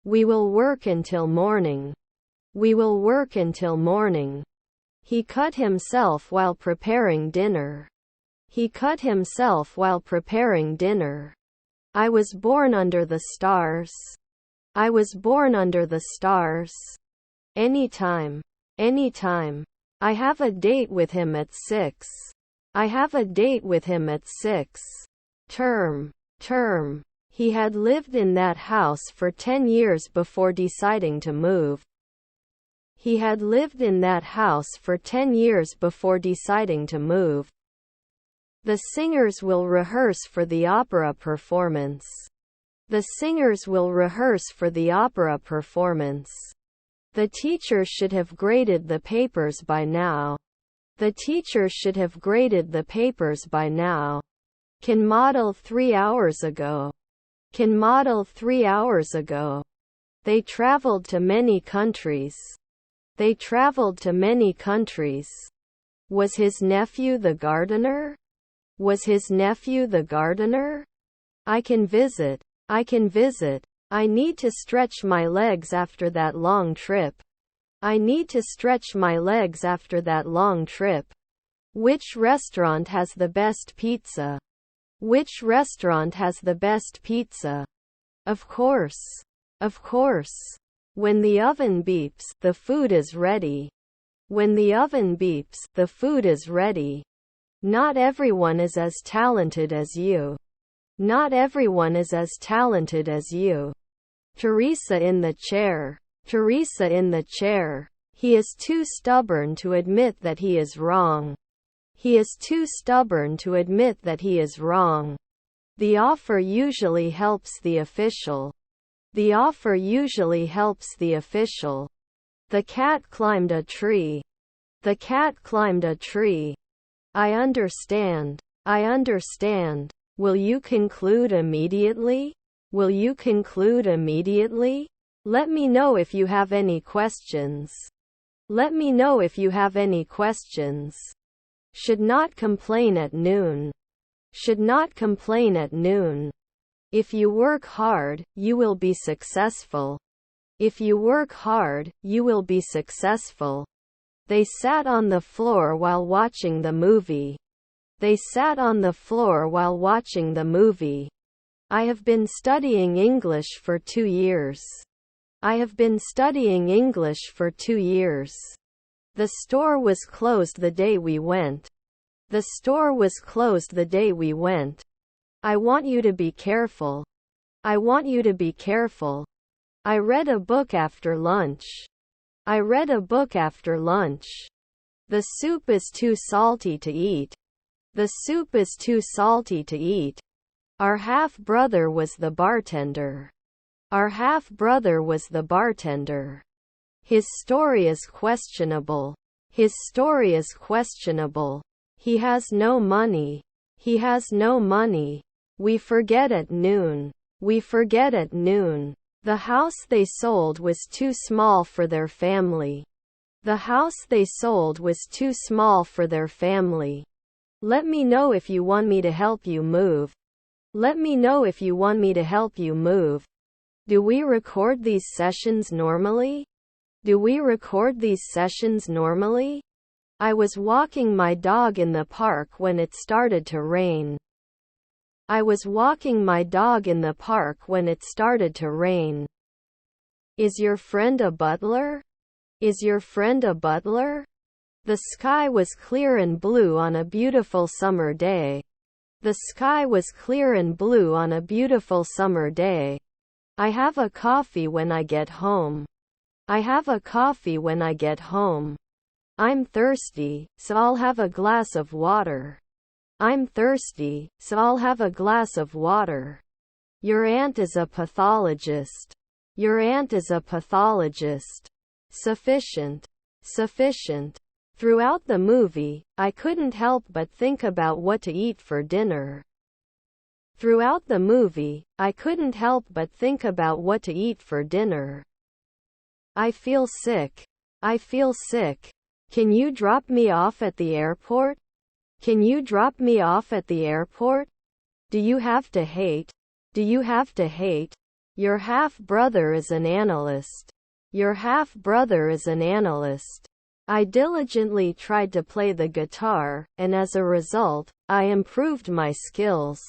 We will work until morning. We will work until morning. He cut himself while preparing dinner. He cut himself while preparing dinner. I was born under the stars. I was born under the stars. Anytime. Anytime. I have a date with him at 6. I have a date with him at 6. Term. Term. He had lived in that house for 10 years before deciding to move. He had lived in that house for 10 years before deciding to move. The singers will rehearse for the opera performance. The singers will rehearse for the opera performance. The teacher should have graded the papers by now. The teacher should have graded the papers by now. Can model 3 hours ago. Can model 3 hours ago. They traveled to many countries. They traveled to many countries. Was his nephew the gardener? Was his nephew the gardener? I can visit. I can visit. I need to stretch my legs after that long trip. I need to stretch my legs after that long trip. Which restaurant has the best pizza? Which restaurant has the best pizza? Of course. Of course. When the oven beeps, the food is ready. When the oven beeps, the food is ready. Not everyone is as talented as you. Not everyone is as talented as you. Teresa in the chair. Teresa in the chair. He is too stubborn to admit that he is wrong. He is too stubborn to admit that he is wrong. The offer usually helps the official. The offer usually helps the official. The cat climbed a tree. The cat climbed a tree. I understand. I understand. Will you conclude immediately? Will you conclude immediately? Let me know if you have any questions. Let me know if you have any questions. Should not complain at noon. Should not complain at noon. If you work hard, you will be successful. If you work hard, you will be successful. They sat on the floor while watching the movie. They sat on the floor while watching the movie. I have been studying English for 2 years. I have been studying English for 2 years. The store was closed the day we went. The store was closed the day we went. I want you to be careful. I want you to be careful. I read a book after lunch. I read a book after lunch. The soup is too salty to eat. The soup is too salty to eat. Our half-brother was the bartender. Our half-brother was the bartender. His story is questionable. His story is questionable. He has no money. He has no money. We forget at noon. We forget at noon. The house they sold was too small for their family. The house they sold was too small for their family. Let me know if you want me to help you move. Let me know if you want me to help you move. Do we record these sessions normally? Do we record these sessions normally? I was walking my dog in the park when it started to rain. I was walking my dog in the park when it started to rain. Is your friend a butler? Is your friend a butler? The sky was clear and blue on a beautiful summer day. The sky was clear and blue on a beautiful summer day. I have a coffee when I get home. I have a coffee when I get home. I'm thirsty, so I'll have a glass of water. I'm thirsty, so I'll have a glass of water. Your aunt is a pathologist. Your aunt is a pathologist. Sufficient. Sufficient. Throughout the movie, I couldn't help but think about what to eat for dinner. Throughout the movie, I couldn't help but think about what to eat for dinner. I feel sick. I feel sick. Can you drop me off at the airport? Can you drop me off at the airport? Do you have to hate? Do you have to hate? Your half-brother is an analyst. Your half-brother is an analyst. I diligently tried to play the guitar, and as a result, I improved my skills.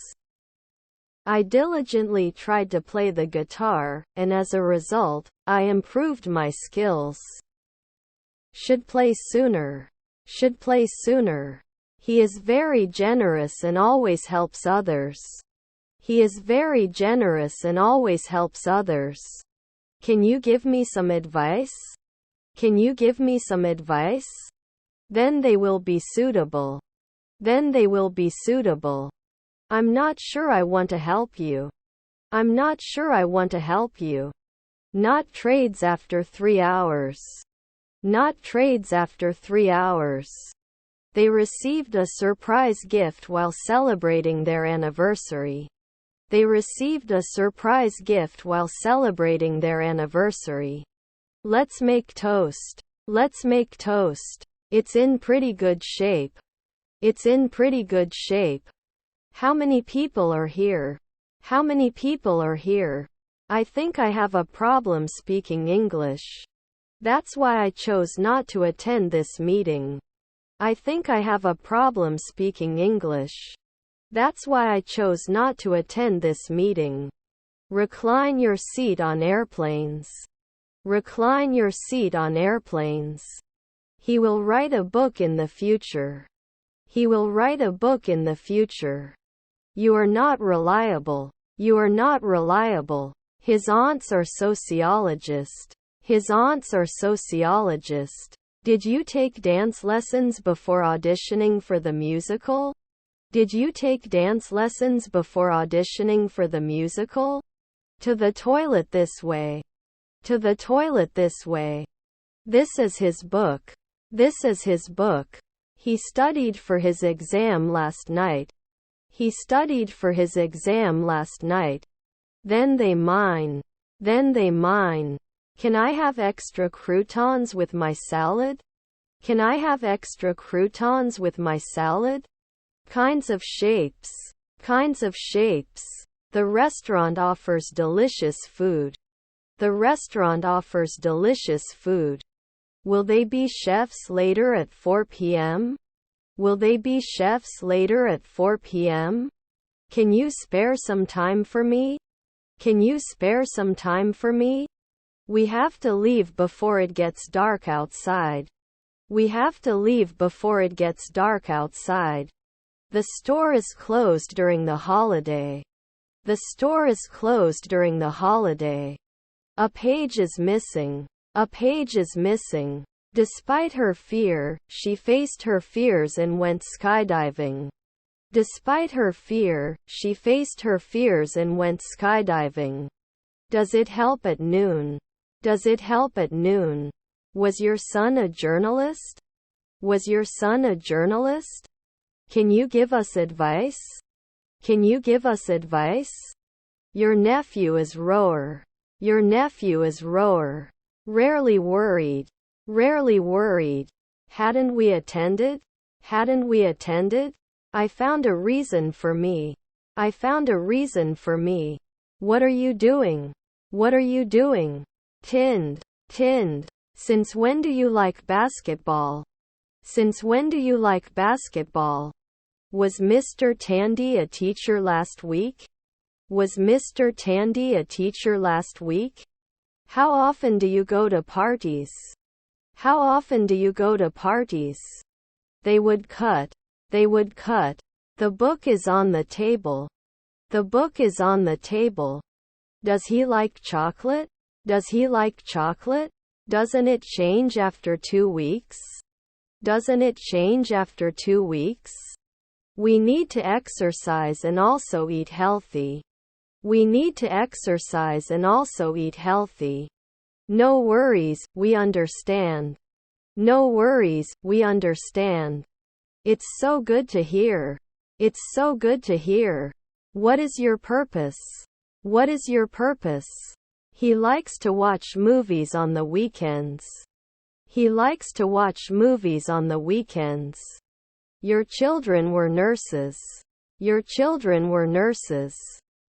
I diligently tried to play the guitar, and as a result, I improved my skills. Should play sooner. Should play sooner. He is very generous and always helps others. He is very generous and always helps others. Can you give me some advice? Can you give me some advice? Then they will be suitable. Then they will be suitable. I'm not sure I want to help you. I'm not sure I want to help you. Not trades after 3 hours. Not trades after 3 hours. They received a surprise gift while celebrating their anniversary. They received a surprise gift while celebrating their anniversary. Let's make toast. Let's make toast. It's in pretty good shape. It's in pretty good shape. How many people are here? How many people are here? I think I have a problem speaking English. That's why I chose not to attend this meeting. I think I have a problem speaking English. That's why I chose not to attend this meeting. Recline your seat on airplanes. Recline your seat on airplanes. He will write a book in the future. He will write a book in the future. You are not reliable. You are not reliable. His aunts are sociologists. His aunts are sociologists. Did you take dance lessons before auditioning for the musical? Did you take dance lessons before auditioning for the musical? To the toilet this way. To the toilet this way. This is his book. This is his book. He studied for his exam last night. He studied for his exam last night. Then they mine. Then they mine. Can I have extra croutons with my salad? Can I have extra croutons with my salad? Kinds of shapes. Kinds of shapes. The restaurant offers delicious food. The restaurant offers delicious food. Will they be chefs later at 4 p.m.? Will they be chefs later at 4 p.m.? Can you spare some time for me? Can you spare some time for me? We have to leave before it gets dark outside. We have to leave before it gets dark outside. The store is closed during the holiday. The store is closed during the holiday. A page is missing. A page is missing. Despite her fear, she faced her fears and went skydiving. Despite her fear, she faced her fears and went skydiving. Does it help at noon? Does it help at noon? Was your son a journalist? Was your son a journalist? Can you give us advice? Can you give us advice? Your nephew is rower. Your nephew is rower. Rarely worried. Rarely worried. Hadn't we attended? Hadn't we attended? I found a reason for me. I found a reason for me. What are you doing? What are you doing? Tinned. Tinned. Since when do you like basketball? Since when do you like basketball? Was Mr. Tandy a teacher last week? Was Mr. Tandy a teacher last week? How often do you go to parties? How often do you go to parties? They would cut. They would cut. The book is on the table. The book is on the table. Does he like chocolate? Does he like chocolate? Doesn't it change after 2 weeks? Doesn't it change after 2 weeks? We need to exercise and also eat healthy. We need to exercise and also eat healthy. No worries, we understand. No worries, we understand. It's so good to hear. It's so good to hear. What is your purpose? What is your purpose? He likes to watch movies on the weekends. He likes to watch movies on the weekends. Your children were nurses. Your children were nurses.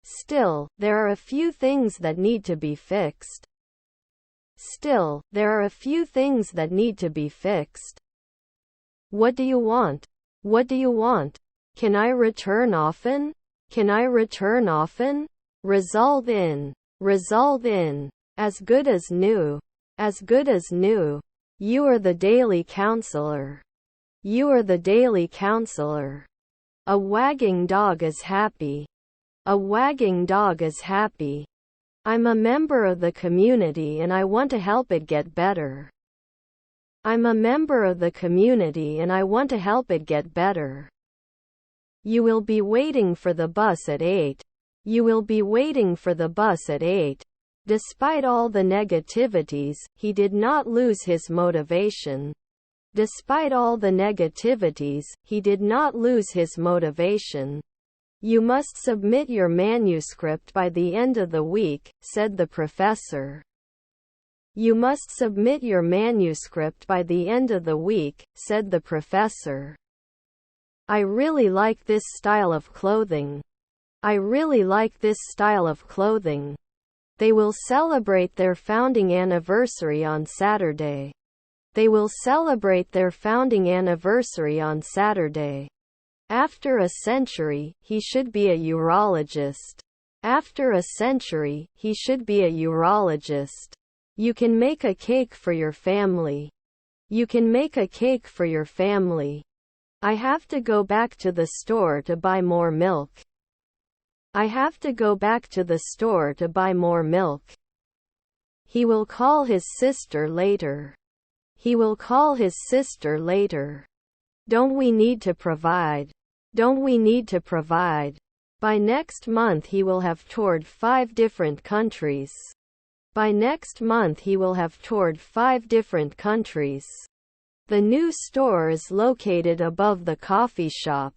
Still, there are a few things that need to be fixed. Still, there are a few things that need to be fixed. What do you want? What do you want? Can I return often? Can I return often? Resolve in. Resolve in. As good as new. As good as new. You are the daily counselor. You are the daily counselor. A wagging dog is happy. A wagging dog is happy. I'm a member of the community and I want to help it get better. I'm a member of the community and I want to help it get better. You will be waiting for the bus at 8. You will be waiting for the bus at 8. Despite all the negativities, he did not lose his motivation. Despite all the negativities, he did not lose his motivation. You must submit your manuscript by the end of the week, said the professor. You must submit your manuscript by the end of the week, said the professor. I really like this style of clothing. I really like this style of clothing. They will celebrate their founding anniversary on Saturday. They will celebrate their founding anniversary on Saturday. After a century, he should be a urologist. After a century, he should be a urologist. You can make a cake for your family. You can make a cake for your family. I have to go back to the store to buy more milk. I have to go back to the store to buy more milk. He will call his sister later. He will call his sister later. Don't we need to provide? Don't we need to provide? By next month he will have toured 5 different countries. By next month he will have toured 5 different countries. The new store is located above the coffee shop.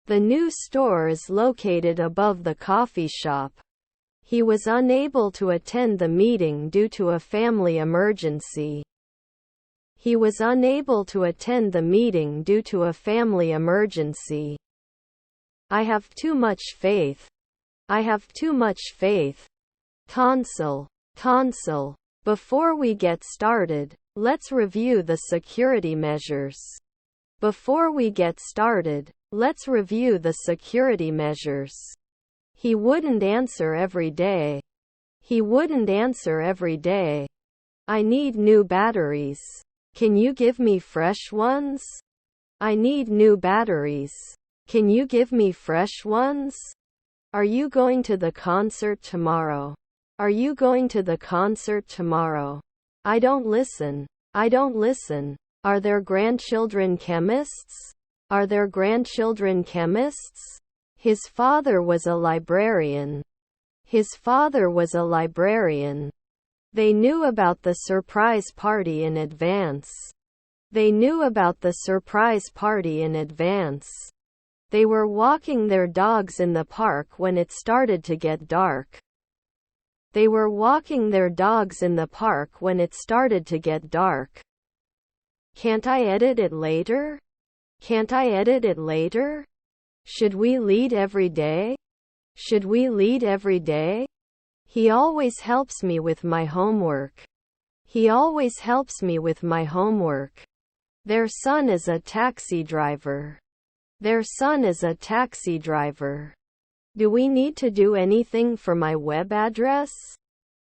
The new store is located above the coffee shop. He was unable to attend the meeting due to a family emergency. He was unable to attend the meeting due to a family emergency. I have too much faith. I have too much faith. Tonsil. Tonsil. Before we get started, let's review the security measures. Before we get started, let's review the security measures. He wouldn't answer every day. He wouldn't answer every day. I need new batteries. Can you give me fresh ones? I need new batteries. Can you give me fresh ones? Are you going to the concert tomorrow? Are you going to the concert tomorrow? I don't listen. I don't listen. Are there grandchildren chemists? Are there grandchildren chemists? His father was a librarian. His father was a librarian. They knew about the surprise party in advance. They knew about the surprise party in advance. They were walking their dogs in the park when it started to get dark. They were walking their dogs in the park when it started to get dark. Can't I edit it later? Can't I edit it later? Should we lead every day? Should we lead every day? He always helps me with my homework. He always helps me with my homework. Their son is a taxi driver. Their son is a taxi driver. Do we need to do anything for my web address?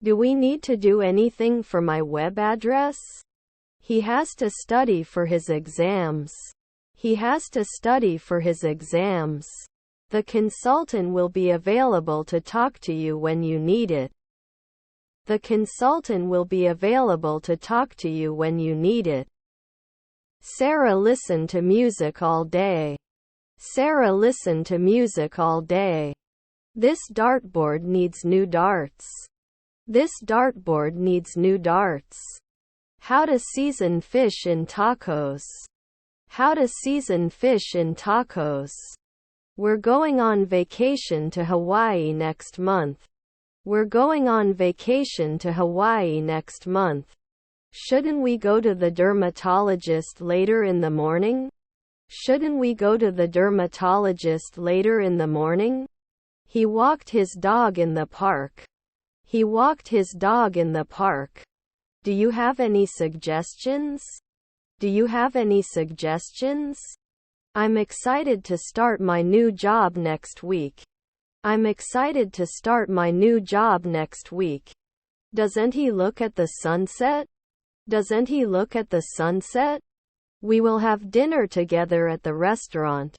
Do we need to do anything for my web address? He has to study for his exams. He has to study for his exams. The consultant will be available to talk to you when you need it. The consultant will be available to talk to you when you need it. Sarah listened to music all day. Sarah listened to music all day. This dartboard needs new darts. This dartboard needs new darts. How to season fish in tacos. How to season fish in tacos. We're going on vacation to Hawaii next month. We're going on vacation to Hawaii next month. Shouldn't we go to the dermatologist later in the morning? Shouldn't we go to the dermatologist later in the morning? He walked his dog in the park. He walked his dog in the park. Do you have any suggestions? Do you have any suggestions? I'm excited to start my new job next week. I'm excited to start my new job next week. Doesn't he look at the sunset? Doesn't he look at the sunset? We will have dinner together at the restaurant.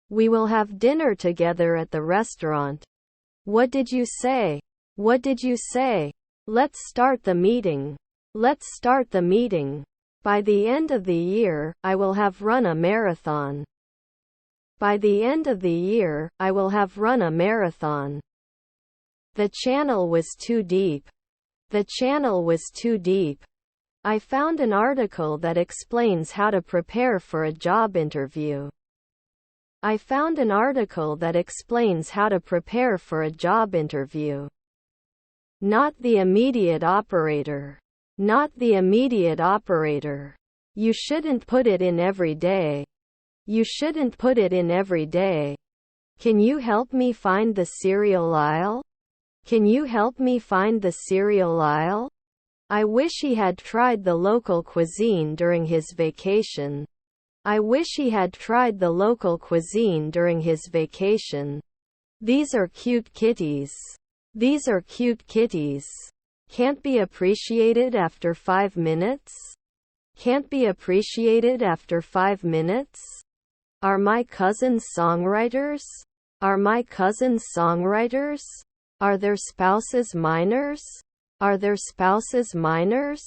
We will have dinner together at the restaurant. What did you say? What did you say? Let's start the meeting. Let's start the meeting. By the end of the year, I will have run a marathon. By the end of the year, I will have run a marathon. The channel was too deep. The channel was too deep. I found an article that explains how to prepare for a job interview. I found an article that explains how to prepare for a job interview. Not the immediate operator. Not the immediate operator. You shouldn't put it in every day. You shouldn't put it in every day. Can you help me find the cereal aisle? Can you help me find the cereal aisle? I wish he had tried the local cuisine during his vacation. I wish he had tried the local cuisine during his vacation. These are cute kitties. These are cute kitties. Can't be appreciated after 5 minutes? Can't be appreciated after 5 minutes? Are my cousins songwriters? Are my cousins songwriters? Are their spouses minors? Are their spouses minors?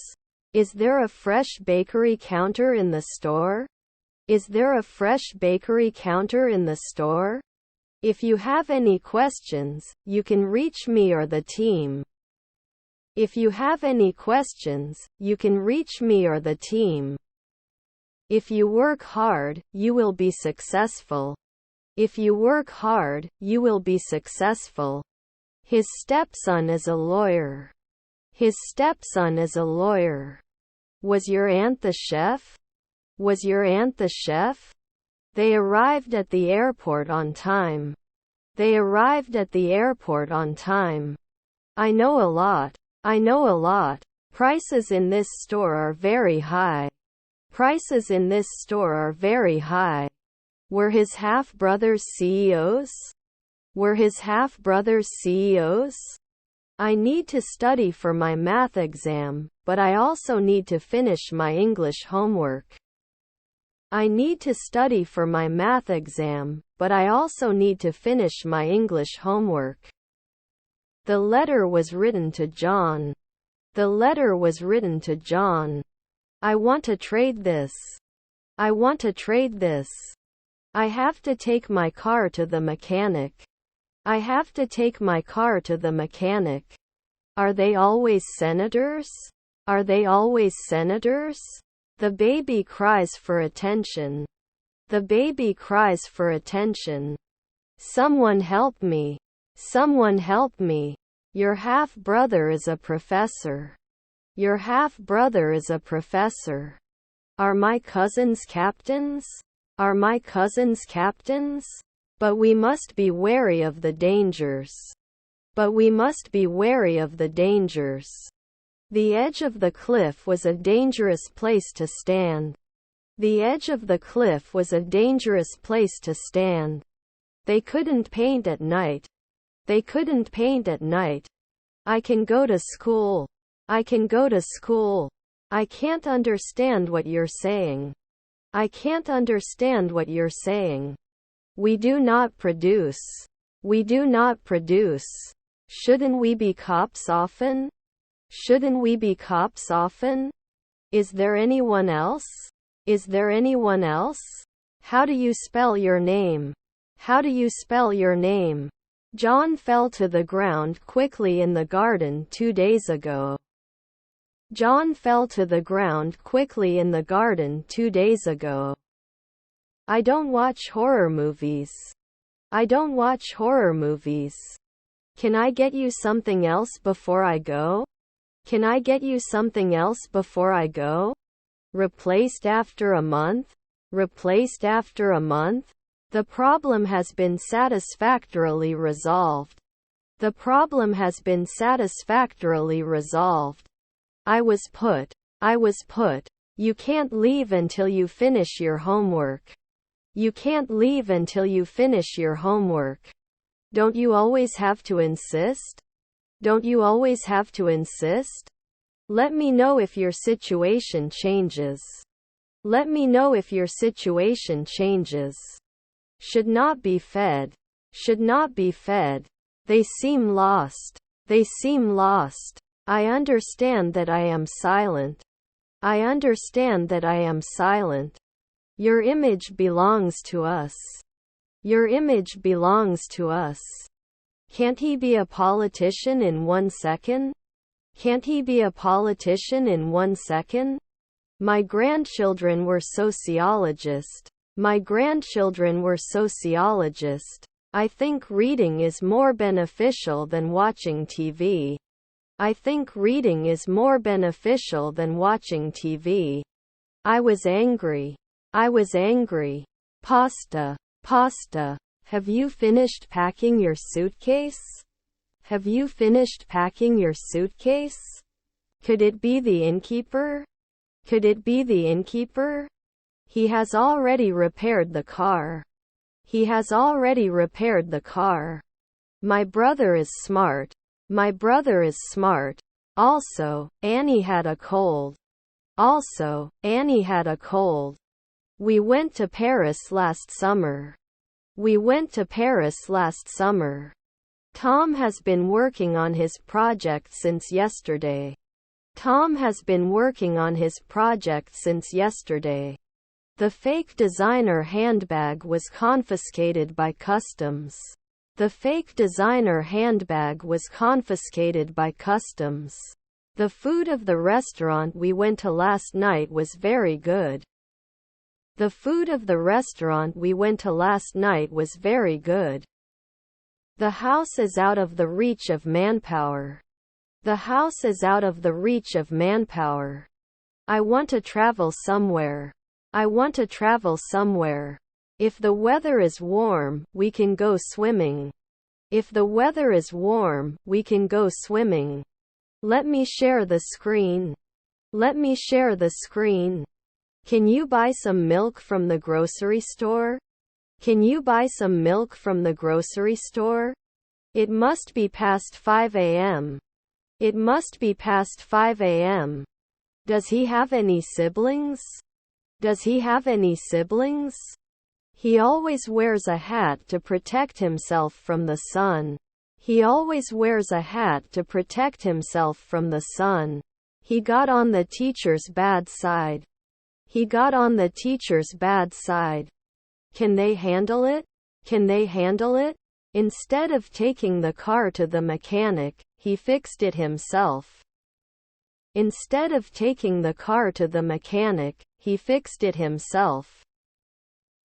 Is there a fresh bakery counter in the store? Is there a fresh bakery counter in the store? If you have any questions, you can reach me or the team. If you have any questions, you can reach me or the team. If you work hard, you will be successful. If you work hard, you will be successful. His stepson is a lawyer. His stepson is a lawyer. Was your aunt the chef? Was your aunt the chef? They arrived at the airport on time. They arrived at the airport on time. I know a lot. I know a lot. Prices in this store are very high. Prices in this store are very high. Were his half-brothers CEOs? Were his half-brothers CEOs? I need to study for my math exam, but I also need to finish my English homework. I need to study for my math exam, but I also need to finish my English homework. The letter was written to John. The letter was written to John. I want to trade this. I want to trade this. I have to take my car to the mechanic. I have to take my car to the mechanic. Are they always senators? Are they always senators? The baby cries for attention. The baby cries for attention. Someone help me. Someone help me. Your half-brother is a professor. Your half-brother is a professor. Are my cousins captains? Are my cousins captains? But we must be wary of the dangers. But we must be wary of the dangers. The edge of the cliff was a dangerous place to stand. The edge of the cliff was a dangerous place to stand. They couldn't paint at night. They couldn't paint at night. I can go to school. I can go to school. I can't understand what you're saying. I can't understand what you're saying. We do not produce. We do not produce. Shouldn't we be cops often? Shouldn't we be cops often? Is there anyone else? Is there anyone else? How do you spell your name? How do you spell your name? John fell to the ground quickly in the garden 2 days ago. John fell to the ground quickly in the garden 2 days ago. I don't watch horror movies. I don't watch horror movies. Can I get you something else before I go? Can I get you something else before I go? Replaced after a month? Replaced after a month? The problem has been satisfactorily resolved. The problem has been satisfactorily resolved. I was put. You can't leave until you finish your homework. You can't leave until you finish your homework. Don't you always have to insist? Don't you always have to insist? Let me know if your situation changes. Let me know if your situation changes. Should not be fed. Should not be fed. They seem lost. They seem lost. I understand that I am silent. I understand that I am silent. Your image belongs to us. Your image belongs to us. Can't he be a politician in 1 second? Can't he be a politician in 1 second? My grandchildren were sociologists. My grandchildren were sociologists. I think reading is more beneficial than watching TV. I think reading is more beneficial than watching TV. I was angry. I was angry. Pasta. Pasta. Have you finished packing your suitcase? Have you finished packing your suitcase? Could it be the innkeeper? Could it be the innkeeper? He has already repaired the car. He has already repaired the car. My brother is smart. My brother is smart. Also, Annie had a cold. Also, Annie had a cold. We went to Paris last summer. We went to Paris last summer. Tom has been working on his project since yesterday. Tom has been working on his project since yesterday. The fake designer handbag was confiscated by customs. The fake designer handbag was confiscated by customs. The food of the restaurant we went to last night was very good. The food of the restaurant we went to last night was very good. The house is out of the reach of manpower. The house is out of the reach of manpower. I want to travel somewhere. I want to travel somewhere. If the weather is warm, we can go swimming. If the weather is warm, we can go swimming. Let me share the screen. Let me share the screen. Can you buy some milk from the grocery store? Can you buy some milk from the grocery store? It must be past 5 a.m. It must be past 5 a.m. Does he have any siblings? Does he have any siblings? He always wears a hat to protect himself from the sun. He always wears a hat to protect himself from the sun. He got on the teacher's bad side. He got on the teacher's bad side. Can they handle it? Can they handle it? Instead of taking the car to the mechanic, he fixed it himself. Instead of taking the car to the mechanic, he fixed it himself.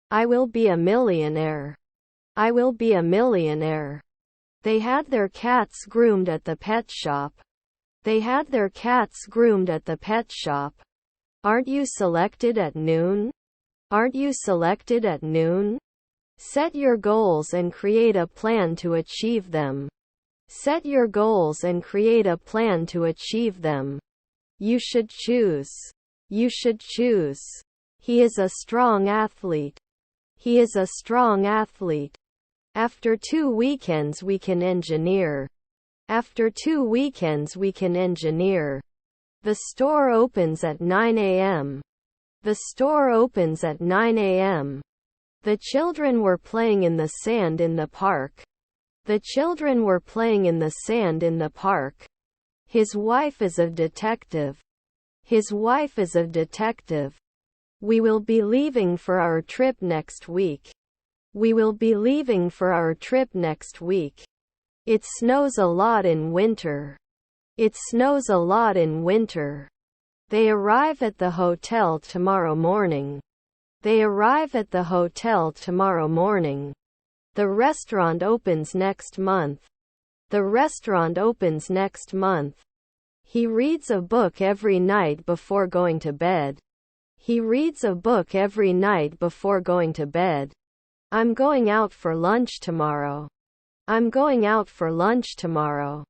I will be a millionaire. I will be a millionaire. They had their cats groomed at the pet shop. They had their cats groomed at the pet shop. Aren't you selected at noon? Aren't you selected at noon? Set your goals and create a plan to achieve them. Set your goals and create a plan to achieve them. You should choose. You should choose. He is a strong athlete. He is a strong athlete. After 2 weekends we can engineer. After 2 weekends we can engineer. The store opens at 9 a.m. The store opens at 9 a.m. The children were playing in the sand in the park. The children were playing in the sand in the park. His wife is a detective. His wife is a detective. We will be leaving for our trip next week. We will be leaving for our trip next week. It snows a lot in winter. It snows a lot in winter. They arrive at the hotel tomorrow morning. They arrive at the hotel tomorrow morning. The restaurant opens next month. The restaurant opens next month. He reads a book every night before going to bed. He reads a book every night before going to bed. I'm going out for lunch tomorrow. I'm going out for lunch tomorrow.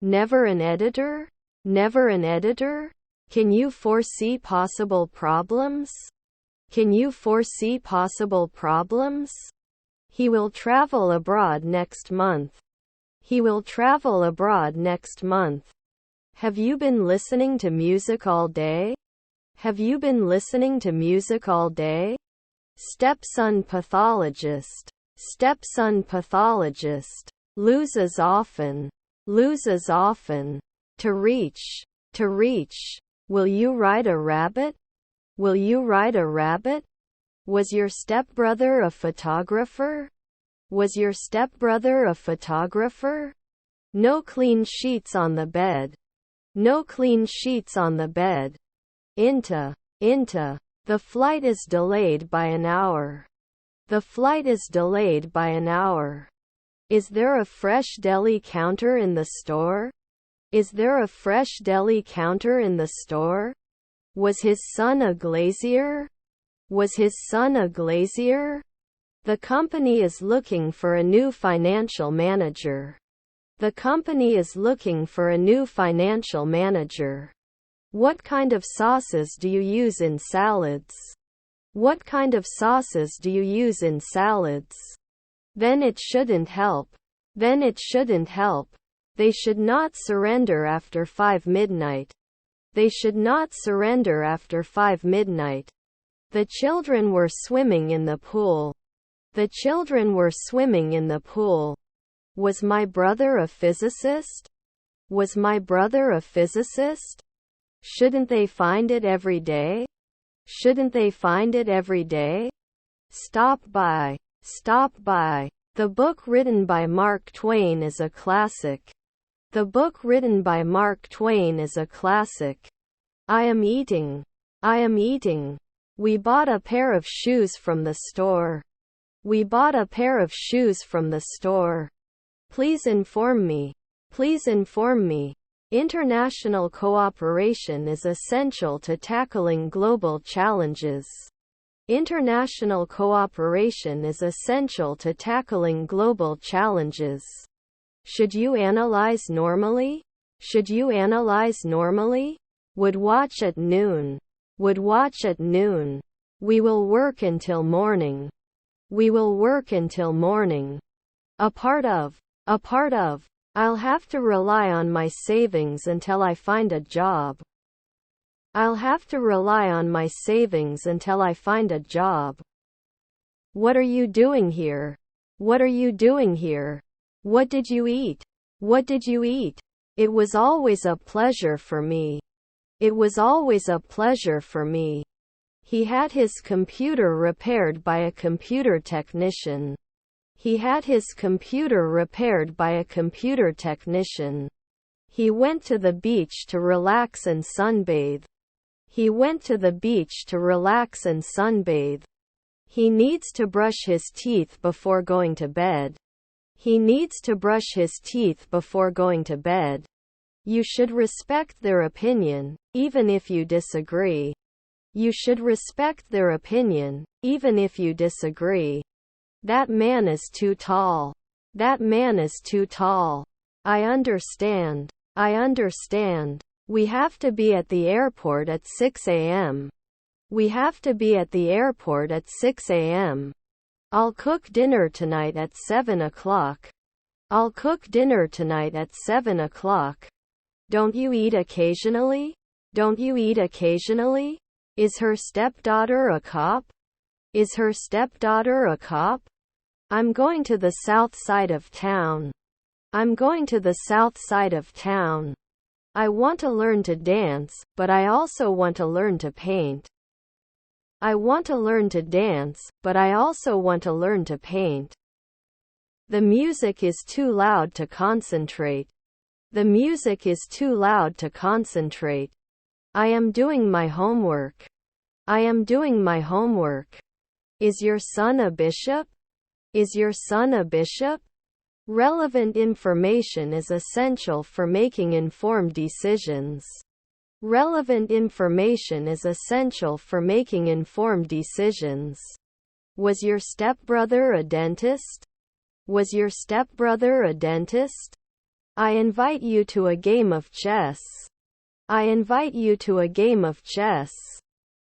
Never an editor? Never an editor? Can you foresee possible problems? Can you foresee possible problems? He will travel abroad next month. He will travel abroad next month. Have you been listening to music all day? Have you been listening to music all day? Stepson pathologist. Stepson pathologist. Loses often. Loses often. To reach. To reach. Will you ride a rabbit? Will you ride a rabbit? Was your stepbrother a photographer? Was your stepbrother a photographer? No clean sheets on the bed. No clean sheets on the bed. Into. The flight is delayed by an hour. The flight is delayed by an hour. Is there a fresh deli counter in the store? Is there a fresh deli counter in the store? Was his son a glazier? Was his son a glazier? The company is looking for a new financial manager. The company is looking for a new financial manager. What kind of sauces do you use in salads? What kind of sauces do you use in salads? Then it shouldn't help. Then it shouldn't help. They should not surrender after 5 midnight. They should not surrender after 5 midnight. The children were swimming in the pool. The children were swimming in the pool. Was my brother a physicist? Was my brother a physicist? Shouldn't they find it every day? Shouldn't they find it every day? Stop by. Stop by. The book written by Mark Twain is a classic. The book written by Mark Twain is a classic. I am eating. I am eating. We bought a pair of shoes from the store. We bought a pair of shoes from the store. Please inform me. Please inform me. International cooperation is essential to tackling global challenges. International cooperation is essential to tackling global challenges. Should you analyze normally? Should you analyze normally? Would watch at noon. Would watch at noon. We will work until morning. We will work until morning. A part of. A part of. I'll have to rely on my savings until I find a job. I'll have to rely on my savings until I find a job. What are you doing here? What are you doing here? What did you eat? What did you eat? It was always a pleasure for me. It was always a pleasure for me. He had his computer repaired by a computer technician. He had his computer repaired by a computer technician. He went to the beach to relax and sunbathe. He went to the beach to relax and sunbathe. He needs to brush his teeth before going to bed. He needs to brush his teeth before going to bed. You should respect their opinion, even if you disagree. You should respect their opinion, even if you disagree. That man is too tall. That man is too tall. I understand. I understand. We have to be at the airport at 6 a.m. We have to be at the airport at 6 a.m. I'll cook dinner tonight at 7 o'clock. I'll cook dinner tonight at 7 o'clock. Don't you eat occasionally? Don't you eat occasionally? Is her stepdaughter a cop? Is her stepdaughter a cop? I'm going to the south side of town. I'm going to the south side of town. I want to learn to dance, but I also want to learn to paint. I want to learn to dance, but I also want to learn to paint. The music is too loud to concentrate. The music is too loud to concentrate. I am doing my homework. I am doing my homework. Is your son a bishop? Is your son a bishop? Relevant information is essential for making informed decisions. Relevant information is essential for making informed decisions. Was your stepbrother a dentist? Was your stepbrother a dentist? I invite you to a game of chess. I invite you to a game of chess.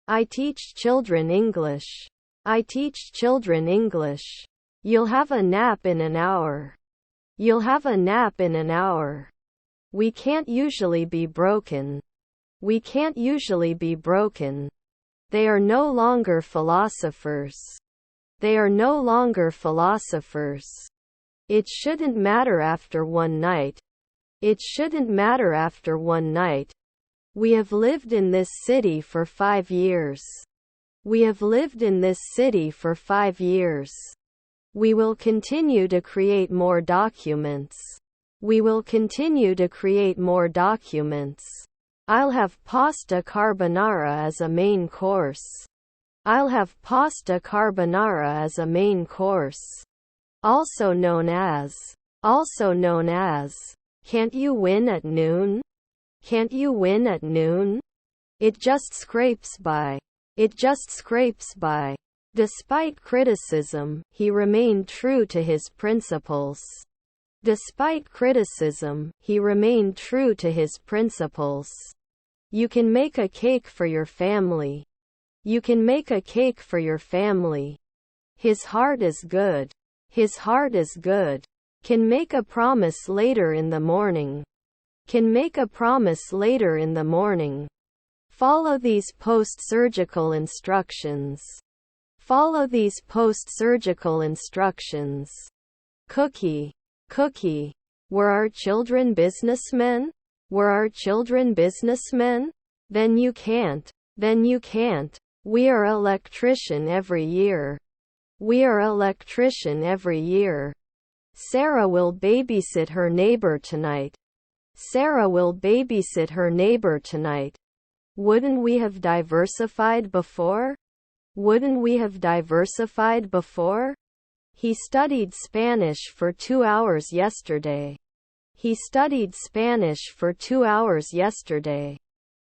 I teach children English. I teach children English. You'll have a nap in an hour. You'll have a nap in an hour. We can't usually be broken. We can't usually be broken. They are no longer philosophers. They are no longer philosophers. It shouldn't matter after one night. It shouldn't matter after one night. We have lived in this city for 5 years. We have lived in this city for 5 years. We will continue to create more documents. We will continue to create more documents. I'll have pasta carbonara as a main course. I'll have pasta carbonara as a main course. Also known as. Can't you win at noon? Can't you win at noon? It just scrapes by. It just scrapes by. Despite criticism, he remained true to his principles. Despite criticism, he remained true to his principles. You can make a cake for your family. You can make a cake for your family. His heart is good. His heart is good. Can make a promise later in the morning. Can make a promise later in the morning. Follow these post-surgical instructions. Follow these post-surgical instructions. Cookie. Cookie. Were our children businessmen? Were our children businessmen? Then you can't. Then you can't. We are electrician every year. We are electrician every year. Sarah will babysit her neighbor tonight. Sarah will babysit her neighbor tonight. Wouldn't we have diversified before? Wouldn't we have diversified before? He studied Spanish for 2 hours yesterday. He studied Spanish for 2 hours yesterday.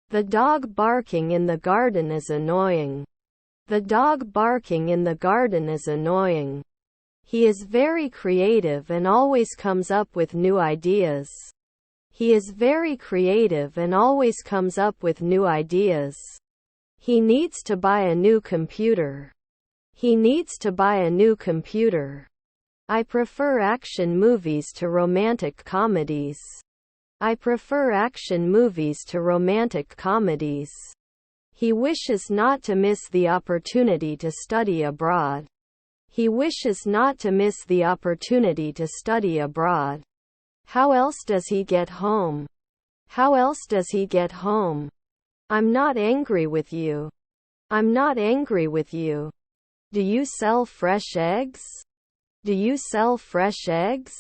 The dog barking in the garden is annoying. The dog barking in the garden is annoying. He is very creative and always comes up with new ideas. He is very creative and always comes up with new ideas. He needs to buy a new computer. He needs to buy a new computer. I prefer action movies to romantic comedies. I prefer action movies to romantic comedies. He wishes not to miss the opportunity to study abroad. He wishes not to miss the opportunity to study abroad. How else does he get home? How else does he get home? I'm not angry with you. I'm not angry with you. Do you sell fresh eggs? Do you sell fresh eggs?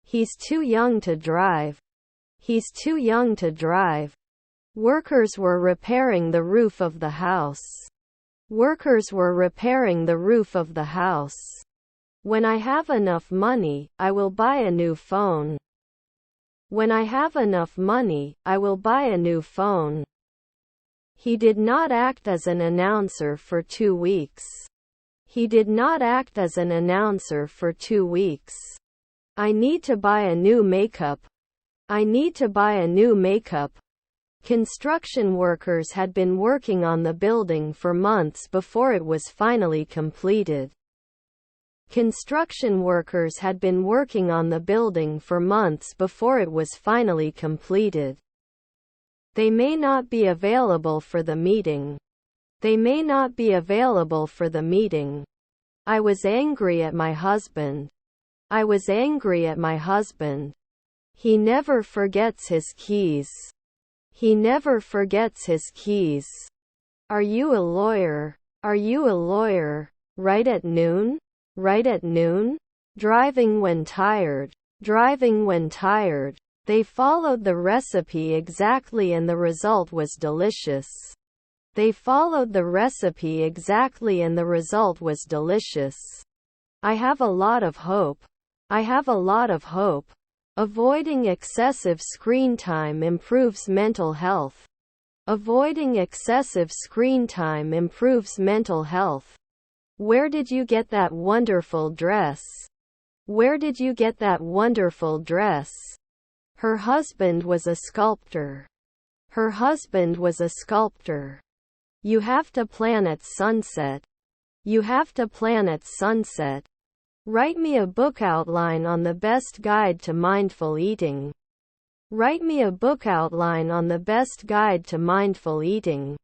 He's too young to drive. He's too young to drive. Workers were repairing the roof of the house. Workers were repairing the roof of the house. When I have enough money, I will buy a new phone. When I have enough money, I will buy a new phone. He did not act as an announcer for 2 weeks. He did not act as an announcer for 2 weeks. I need to buy a new makeup. I need to buy a new makeup. Construction workers had been working on the building for months before it was finally completed. Construction workers had been working on the building for months before it was finally completed. They may not be available for the meeting. They may not be available for the meeting. I was angry at my husband. I was angry at my husband. He never forgets his keys. He never forgets his keys. Are you a lawyer? Are you a lawyer? Right at noon? Right at noon? Driving when tired. Driving when tired. They followed the recipe exactly and the result was delicious. They followed the recipe exactly and the result was delicious. I have a lot of hope. I have a lot of hope. Avoiding excessive screen time improves mental health. Avoiding excessive screen time improves mental health. Where did you get that wonderful dress? Where did you get that wonderful dress? Her husband was a sculptor. Her husband was a sculptor. You have to plan at sunset. You have to plan at sunset. Write me a book outline on the best guide to mindful eating. Write me a book outline on the best guide to mindful eating.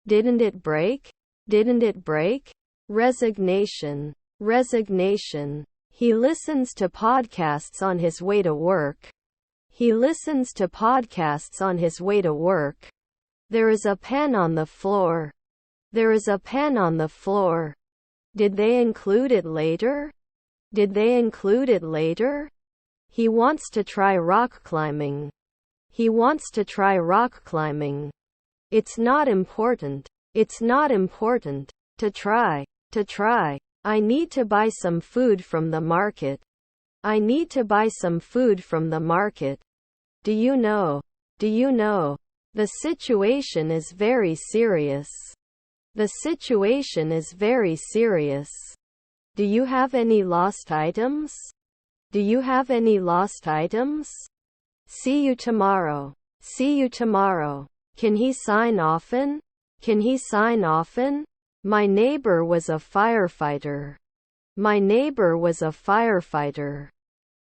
Didn't it break? Didn't it break? Resignation. Resignation. He listens to podcasts on his way to work. He listens to podcasts on his way to work. There is a pen on the floor. There is a pen on the floor. Did they include it later? Did they include it later? He wants to try rock climbing. He wants to try rock climbing. It's not important. It's not important. To try. To try. I need to buy some food from the market. I need to buy some food from the market. Do you know? Do you know? The situation is very serious. The situation is very serious. Do you have any lost items? Do you have any lost items? See you tomorrow. See you tomorrow. Can he sign often? Can he sign often? My neighbor was a firefighter. My neighbor was a firefighter.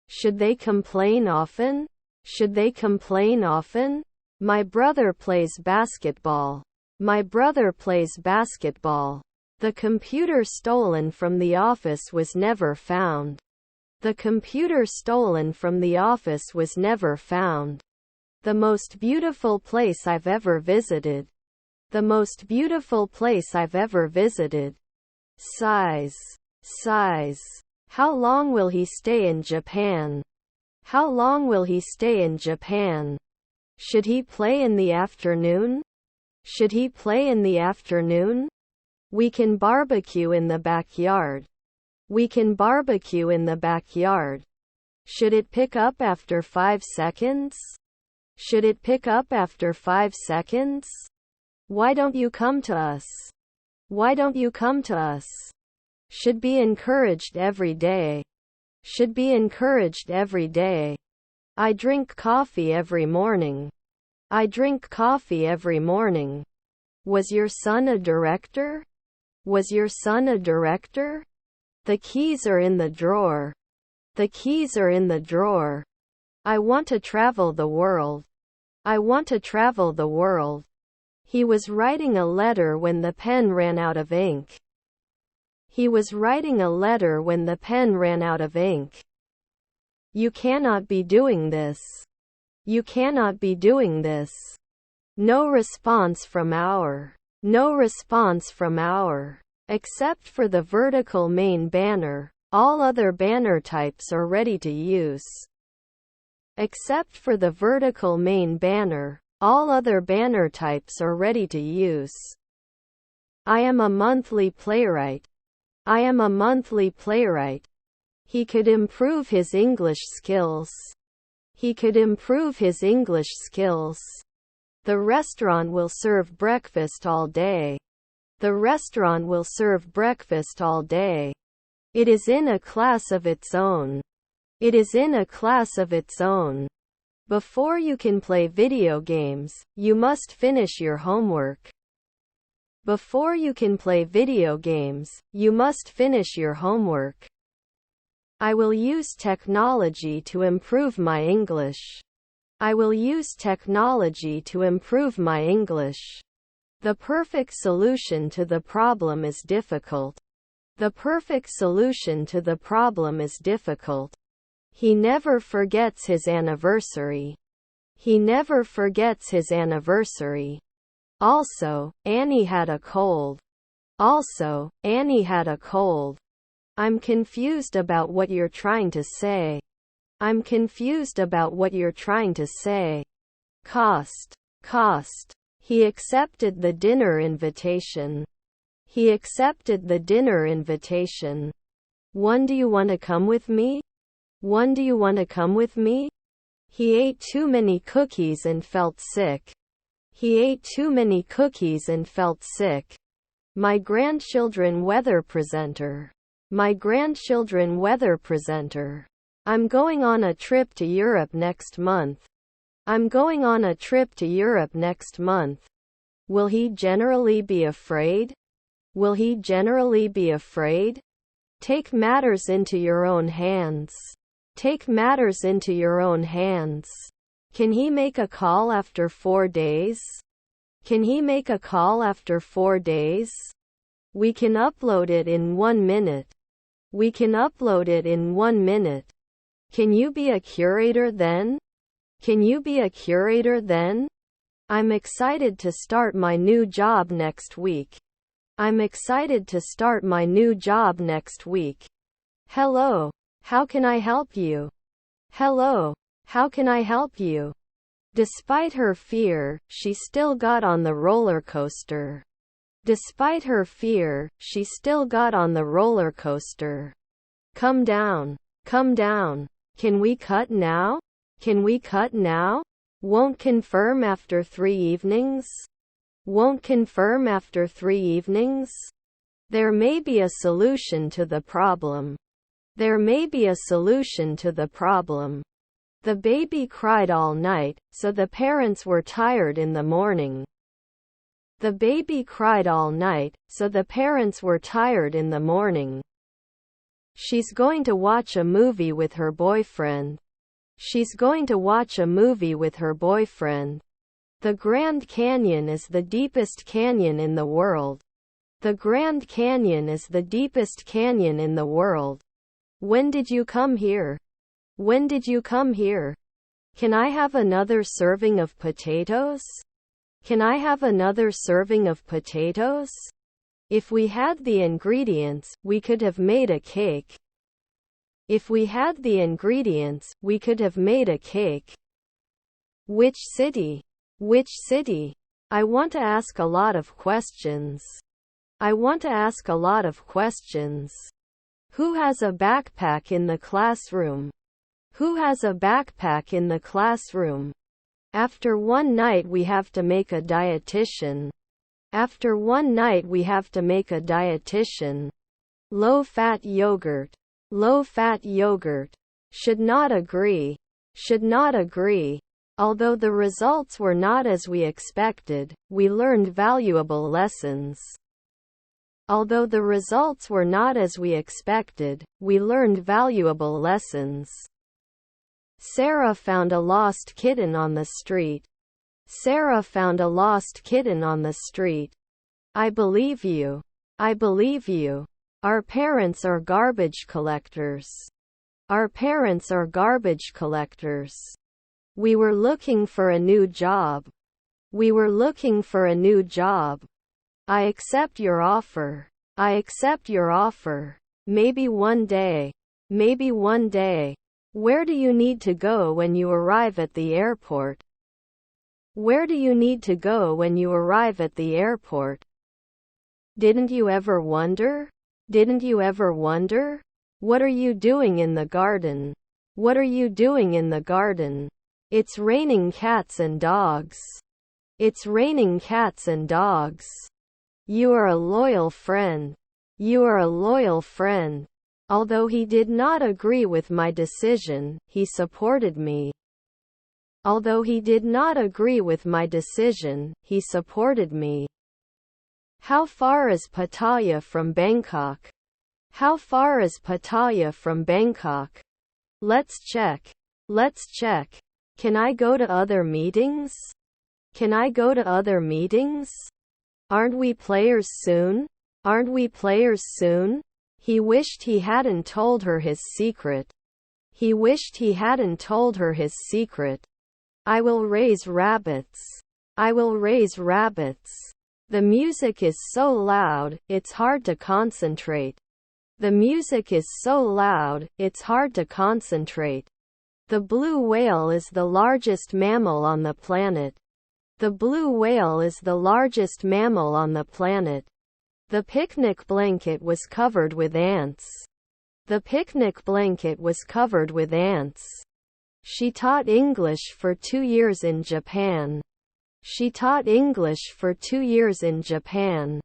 Should they complain often? Should they complain often? My brother plays basketball. My brother plays basketball. The computer stolen from the office was never found. The computer stolen from the office was never found. The most beautiful place I've ever visited. The most beautiful place I've ever visited. Size. Size. How long will he stay in Japan? How long will he stay in Japan? Should he play in the afternoon? Should he play in the afternoon? We can barbecue in the backyard. We can barbecue in the backyard. Should it pick up after 5 seconds? Should it pick up after 5 seconds? Why don't you come to us? Why don't you come to us? Should be encouraged every day. Should be encouraged every day. I drink coffee every morning. I drink coffee every morning. Was your son a director? Was your son a director? The keys are in the drawer. The keys are in the drawer. I want to travel the world. I want to travel the world. He was writing a letter when the pen ran out of ink. He was writing a letter when the pen ran out of ink. You cannot be doing this. You cannot be doing this. No response from our. No response from our. Except for the vertical main banner, all other banner types are ready to use. Except for the vertical main banner, all other banner types are ready to use. I am a monthly playwright. I am a monthly playwright. He could improve his English skills. He could improve his English skills. The restaurant will serve breakfast all day. The restaurant will serve breakfast all day. It is in a class of its own. It is in a class of its own. Before you can play video games, you must finish your homework. Before you can play video games, you must finish your homework. I will use technology to improve my English. I will use technology to improve my English. The perfect solution to the problem is difficult. The perfect solution to the problem is difficult. He never forgets his anniversary. He never forgets his anniversary. Also, Annie had a cold. Also, Annie had a cold. I'm confused about what you're trying to say. I'm confused about what you're trying to say. Cost. Cost. He accepted the dinner invitation. He accepted the dinner invitation. One, do you want to come with me? One, do you want to come with me? He ate too many cookies and felt sick. He ate too many cookies and felt sick. My grandchildren weather presenter. My grandchildren weather presenter. I'm going on a trip to Europe next month. I'm going on a trip to Europe next month. Will he generally be afraid? Will he generally be afraid? Take matters into your own hands. Take matters into your own hands. Can he make a call after 4 days? Can he make a call after 4 days? We can upload it in 1 minute. We can upload it in 1 minute. Can you be a curator then? Can you be a curator then? I'm excited to start my new job next week. I'm excited to start my new job next week. Hello. How can I help you? Hello. How can I help you? Despite her fear, she still got on the roller coaster. Despite her fear, she still got on the roller coaster. Come down. Come down. Can we cut now? Can we cut now? Won't confirm after 3 evenings? Won't confirm after 3 evenings? There may be a solution to the problem. There may be a solution to the problem. The baby cried all night, so the parents were tired in the morning. The baby cried all night, so the parents were tired in the morning. She's going to watch a movie with her boyfriend. She's going to watch a movie with her boyfriend. The Grand Canyon is the deepest canyon in the world. The Grand Canyon is the deepest canyon in the world. When did you come here? When did you come here? Can I have another serving of potatoes? Can I have another serving of potatoes? If we had the ingredients, we could have made a cake. If we had the ingredients, we could have made a cake. Which city? Which city? I want to ask a lot of questions. I want to ask a lot of questions. Who has a backpack in the classroom? Who has a backpack in the classroom? After one night we have to make a dietitian. After one night we have to make a dietitian. Low-fat yogurt. Low-fat yogurt. Should not agree. Should not agree. Although the results were not as we expected, we learned valuable lessons. Although the results were not as we expected, we learned valuable lessons. Sarah found a lost kitten on the street. Sarah found a lost kitten on the street. I believe you. I believe you. Our parents are garbage collectors. Our parents are garbage collectors. We were looking for a new job. We were looking for a new job. I accept your offer. I accept your offer. Maybe one day. Maybe one day. Where do you need to go when you arrive at the airport? Where do you need to go when you arrive at the airport? Didn't you ever wonder? Didn't you ever wonder? What are you doing in the garden? What are you doing in the garden? It's raining cats and dogs. It's raining cats and dogs. You are a loyal friend. You are a loyal friend. Although he did not agree with my decision, he supported me. Although he did not agree with my decision, he supported me. How far is Pattaya from Bangkok? How far is Pattaya from Bangkok? Let's check. Let's check. Can I go to other meetings? Can I go to other meetings? Aren't we players soon? Aren't we players soon? He wished he hadn't told her his secret. He wished he hadn't told her his secret. I will raise rabbits. I will raise rabbits. The music is so loud, it's hard to concentrate. The music is so loud, it's hard to concentrate. The blue whale is the largest mammal on the planet. The blue whale is the largest mammal on the planet. The picnic blanket was covered with ants. The picnic blanket was covered with ants. She taught English for 2 years in Japan. She taught English for 2 years in Japan.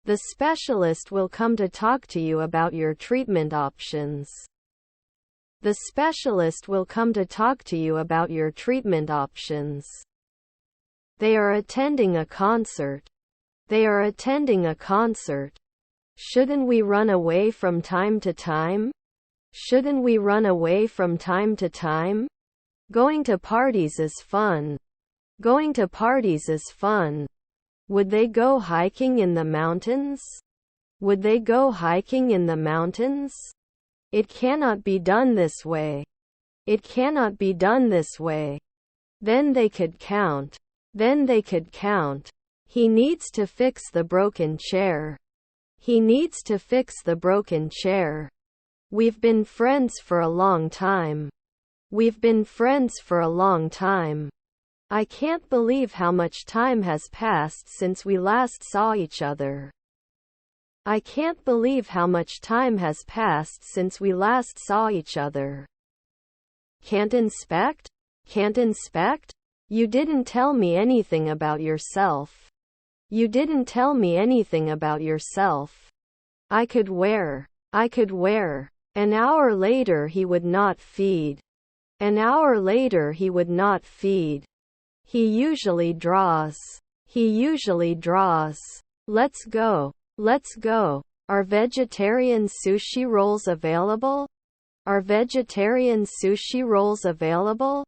The specialist will come to talk to you about your treatment options. The specialist will come to talk to you about your treatment options. They are attending a concert. They are attending a concert. Shouldn't we run away from time to time? Shouldn't we run away from time to time? Going to parties is fun. Going to parties is fun. Would they go hiking in the mountains? Would they go hiking in the mountains? It cannot be done this way. It cannot be done this way. Then they could count. Then they could count. He needs to fix the broken chair. He needs to fix the broken chair. We've been friends for a long time. We've been friends for a long time. I can't believe how much time has passed since we last saw each other. I can't believe how much time has passed since we last saw each other. Can't inspect? Can't inspect? You didn't tell me anything about yourself. You didn't tell me anything about yourself. I could wear. I could wear. An hour later he would not feed. An hour later he would not feed. He usually draws. He usually draws. Let's go. Let's go. Are vegetarian sushi rolls available? Are vegetarian sushi rolls available?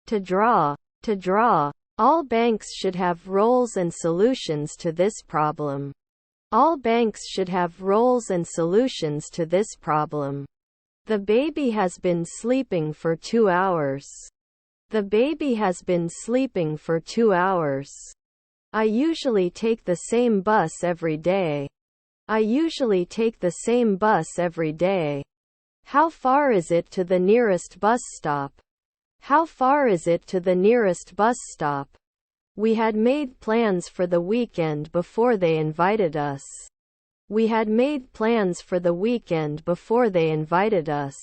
To draw. To draw. All banks should have roles and solutions to this problem. All banks should have roles and solutions to this problem. The baby has been sleeping for 2 hours. The baby has been sleeping for 2 hours. I usually take the same bus every day. I usually take the same bus every day. How far is it to the nearest bus stop? How far is it to the nearest bus stop? We had made plans for the weekend before they invited us. We had made plans for the weekend before they invited us.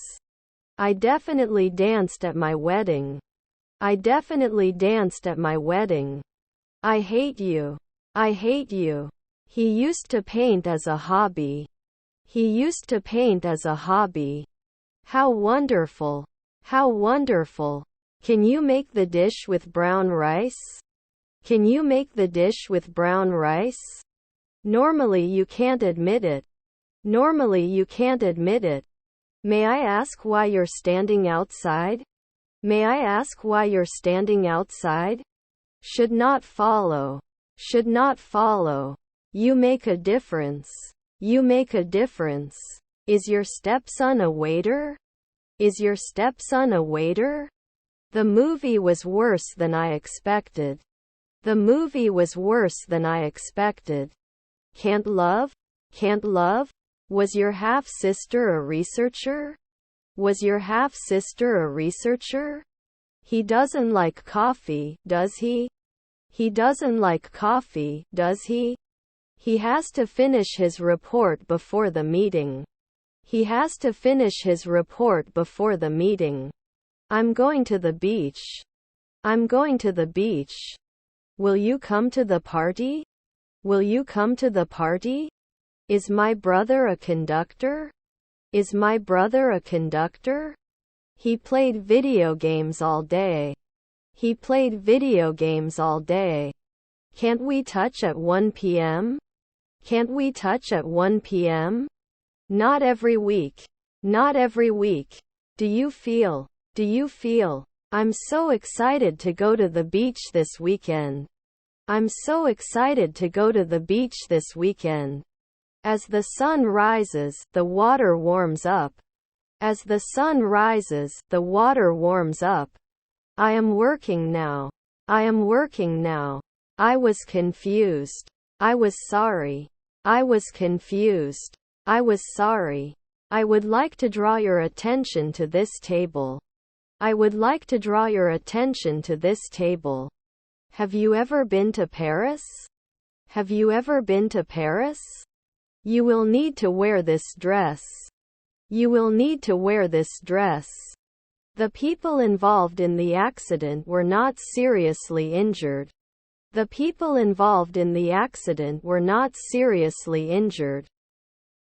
I definitely danced at my wedding. I definitely danced at my wedding. I hate you. I hate you. He used to paint as a hobby. He used to paint as a hobby. How wonderful. How wonderful. Can you make the dish with brown rice? Can you make the dish with brown rice? Normally you can't admit it. Normally you can't admit it. May I ask why you're standing outside? May I ask why you're standing outside? Should not follow. Should not follow. You make a difference. You make a difference. Is your stepson a waiter? Is your stepson a waiter? The movie was worse than I expected. The movie was worse than I expected. Can't love? Can't love? Was your half-sister a researcher? Was your half-sister a researcher? He doesn't like coffee, does he? He doesn't like coffee, does he? He has to finish his report before the meeting. He has to finish his report before the meeting. I'm going to the beach. I'm going to the beach. Will you come to the party? Will you come to the party? Is my brother a conductor? Is my brother a conductor? He played video games all day. He played video games all day. Can't we touch at 1 p.m.? Can't we touch at 1 p.m.? Not every week. Not every week. Do you feel? Do you feel? I'm so excited to go to the beach this weekend. I'm so excited to go to the beach this weekend. As the sun rises, the water warms up. As the sun rises, the water warms up. I am working now. I am working now. I was confused. I was sorry. I was confused. I was sorry. I would like to draw your attention to this table. I would like to draw your attention to this table. Have you ever been to Paris? Have you ever been to Paris? You will need to wear this dress. You will need to wear this dress. The people involved in the accident were not seriously injured. The people involved in the accident were not seriously injured.